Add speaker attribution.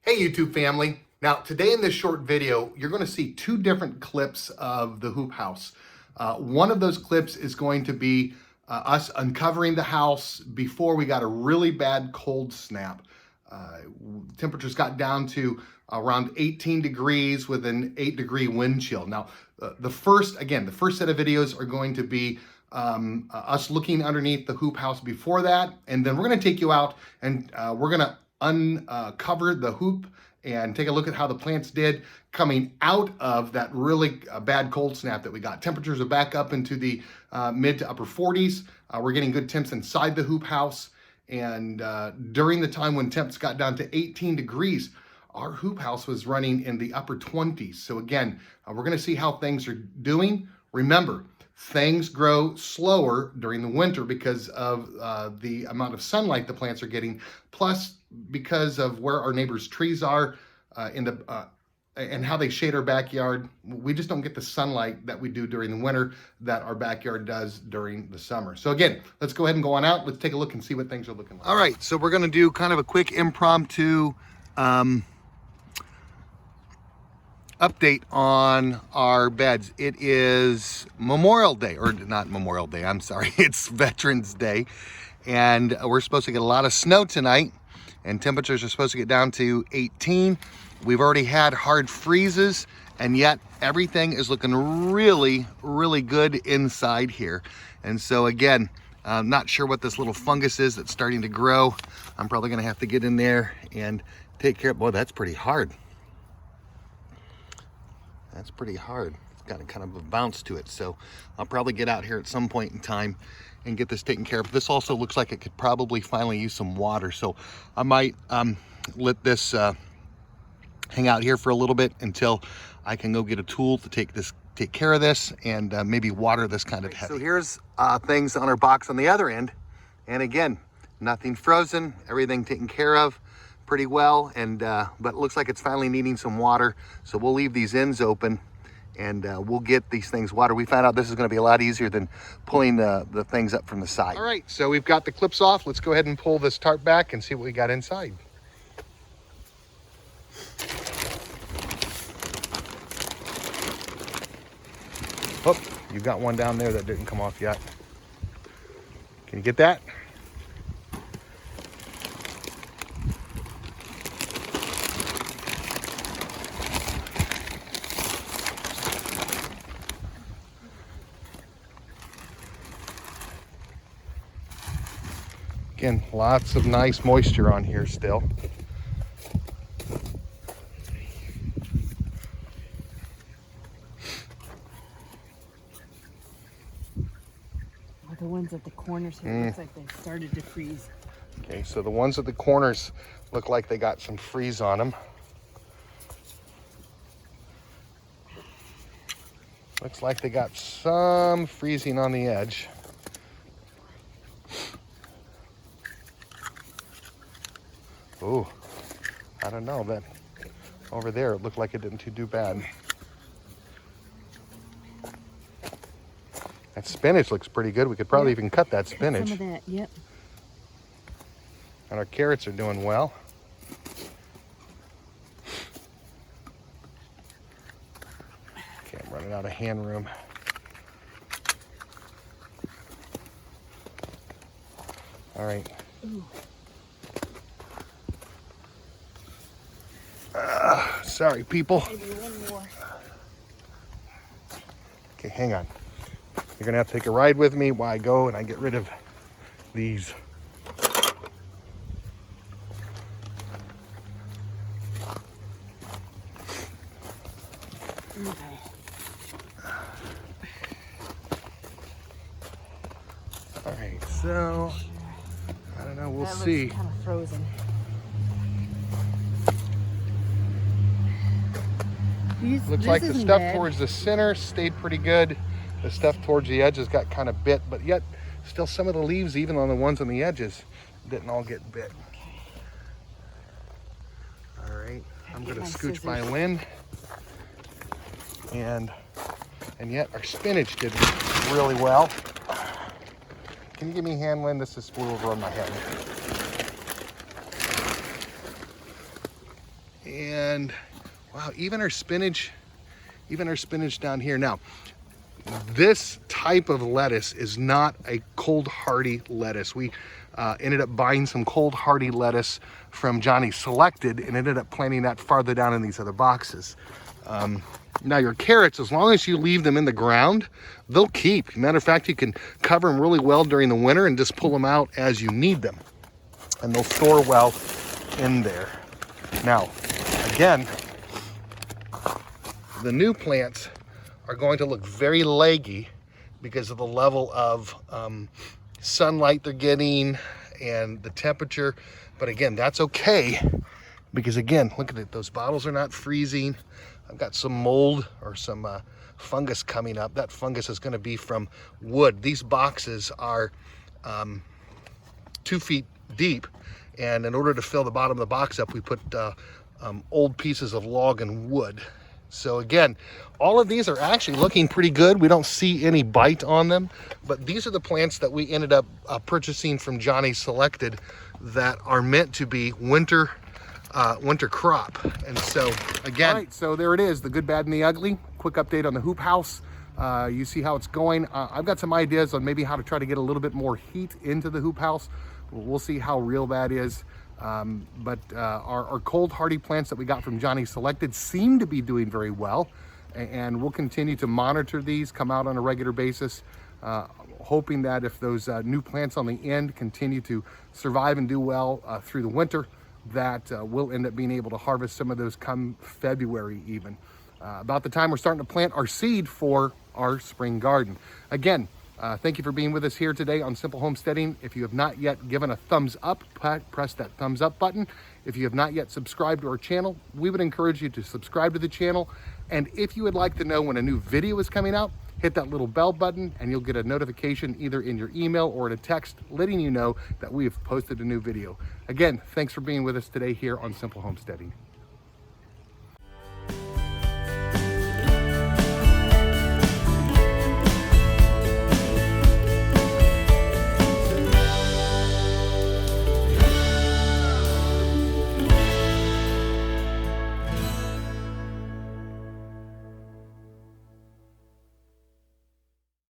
Speaker 1: Hey YouTube family. Now today in this short video, you're going to see two different clips of the hoop house. One of those clips is going to be us uncovering the house before we got a really bad cold snap. Temperatures got down to around 18 degrees with an 8-degree wind chill. Now the first set of videos are going to be us looking underneath the hoop house before that, and then we're going to take you out and we're going to uncover the hoop and take a look at how the plants did coming out of that really bad cold snap that we got. Temperatures are back up into the mid to upper 40s. We're getting good temps inside the hoop house. And during the time when temps got down to 18 degrees, our hoop house was running in the upper 20s. So again, we're gonna see how things are doing. Remember, things grow slower during the winter because of the amount of sunlight the plants are getting, plus because of where our neighbors' trees are and how they shade our backyard. We just don't get the sunlight that we do during the winter that our backyard does during the summer. So again, let's go ahead and go on out. Let's take a look and see what things are looking like. All right, so we're gonna do kind of a quick impromptu update on our beds. It is Memorial Day, or not Memorial Day, I'm sorry, it's Veterans Day. And we're supposed to get a lot of snow tonight, and temperatures are supposed to get down to 18. We've already had hard freezes, and yet everything is looking really, really good inside here. And so again, I'm not sure what this little fungus is that's starting to grow. I'm probably gonna have to get in there and take care of, boy, that's pretty hard. That's pretty hard. It's got a kind of a bounce to it. So I'll probably get out here at some point in time and get this taken care of. This also looks like it could probably finally use some water. So I might let this hang out here for a little bit until I can go get a tool to take care of this and maybe water this kind of heavy. So here's things on our box on the other end. And again, nothing frozen, everything taken care of pretty well, and but it looks like it's finally needing some water. So we'll leave these ends open and we'll get these things water. We found out this is going to be a lot easier than pulling the things up from the side. All right, so we've got the clips off. Let's go ahead and pull this tarp back and see what we got inside. Oh, you've got one down there that didn't come off yet. Can you get that? Again, lots of nice moisture on here still.
Speaker 2: The ones at the corners here looks like they started to freeze.
Speaker 1: Okay, so the ones at the corners look like they got some freeze on them. Looks like they got some freezing on the edge. Oh, I don't know, that over there it looked like it didn't do bad. That spinach looks pretty good. We could probably even cut that spinach.
Speaker 2: Some of that, yep.
Speaker 1: And our carrots are doing well. Okay, I'm running out of hand room. All right. Sorry, people.
Speaker 2: Maybe one more.
Speaker 1: Okay, hang on. You're gonna have to take a ride with me while I go and I get rid of these.
Speaker 2: Okay.
Speaker 1: All right, so I don't know, we'll
Speaker 2: that
Speaker 1: see.
Speaker 2: Looks kind of frozen.
Speaker 1: Looks like the stuff towards the center stayed pretty good. The stuff towards the edges got kind of bit, but yet still some of the leaves, even on the ones on the edges, didn't all get bit. All right, I'm gonna scooch by Lynn. And yet our spinach did really well. Can you give me a hand, Lynn? This just flew over on my head. And wow, even our spinach down here. Now, this type of lettuce is not a cold hardy lettuce. We ended up buying some cold hardy lettuce from Johnny Selected and ended up planting that farther down in these other boxes. Now your carrots, as long as you leave them in the ground, they'll keep. Matter of fact, you can cover them really well during the winter and just pull them out as you need them. And they'll store well in there. Now, again, the new plants are going to look very leggy because of the level of sunlight they're getting and the temperature. But again, that's okay because again, look at it, those bottles are not freezing. I've got some mold or some fungus coming up. That fungus is going to be from wood. These boxes are 2 feet deep, and in order to fill the bottom of the box up, we put old pieces of log and wood. So again, all of these are actually looking pretty good. We don't see any bite on them, but these are the plants that we ended up purchasing from Johnny Selected that are meant to be winter crop. And so again, all right, so there it is, the good, bad, and the ugly. Quick update on the hoop house. You see how it's going. I've got some ideas on maybe how to try to get a little bit more heat into the hoop house. We'll see how real that is. But our cold hardy plants that we got from Johnny Selected seem to be doing very well, and we'll continue to monitor these, come out on a regular basis, hoping that if those new plants on the end continue to survive and do well through the winter, that we'll end up being able to harvest some of those come February even. About the time we're starting to plant our seed for our spring garden. Again, thank you for being with us here today on Simple Homesteading. If you have not yet given a thumbs up, press that thumbs up button. If you have not yet subscribed to our channel, we would encourage you to subscribe to the channel. And if you would like to know when a new video is coming out, hit that little bell button and you'll get a notification either in your email or in a text letting you know that we have posted a new video. Again, thanks for being with us today here on Simple Homesteading.